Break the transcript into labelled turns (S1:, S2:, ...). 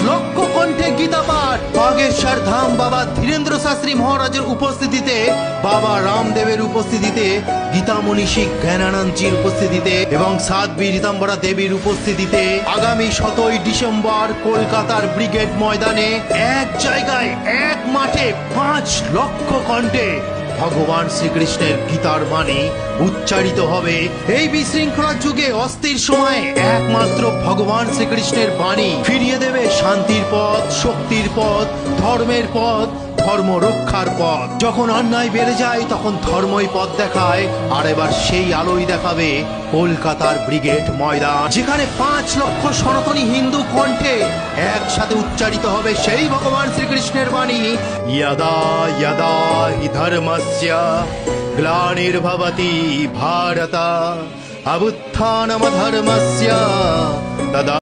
S1: লক্ষ কণ্ঠে গীতা পাঠ, বাগেশ্বর ধাম বাবা ধীরেন্দ্র শাস্ত্রী মহারাজের উপস্থিতিতে, বাবা রামদেবের উপস্থিতিতে, গীতা মনীষী জ্ঞানানন্দজির উপস্থিতিতে এবং সাধ্বী রীতাম্বরা দেবীর উপস্থিতিতে আগামী 7ই ডিসেম্বর কলকাতার ব্রিগেড ময়দানে এক জায়গায় এক মাঠে 5 লক্ষ কণ্ঠে ভগবান শ্রীকৃষ্ণের গীতার বাণী উচ্চারিত হবে। এই বিশৃঙ্খলার যুগে অস্থির সময়ে একমাত্র ভগবান শ্রীকৃষ্ণের বাণী ফিরিয়ে দেবে শান্তির পথ, শক্তির পথ, ধর্মের পথ, ধর্ম রক্ষার পথ। যখন অন্যায় বেড়ে যায় তখন ধর্মই পথ দেখায়, আর এবার সেই আলোই দেখাবে কলকাতার ব্রিগেড ময়দান, যেখানে 5 লক্ষ সনাতনী হিন্দু কণ্ঠে একসাথে উচ্চারিত হবে সেই ভগবান শ্রীকৃষ্ণের বাণী, यदा यदा हि धर्मस्य ग्लानिर्भवति भारत अभ्युत्थानमधर्मस्य तदा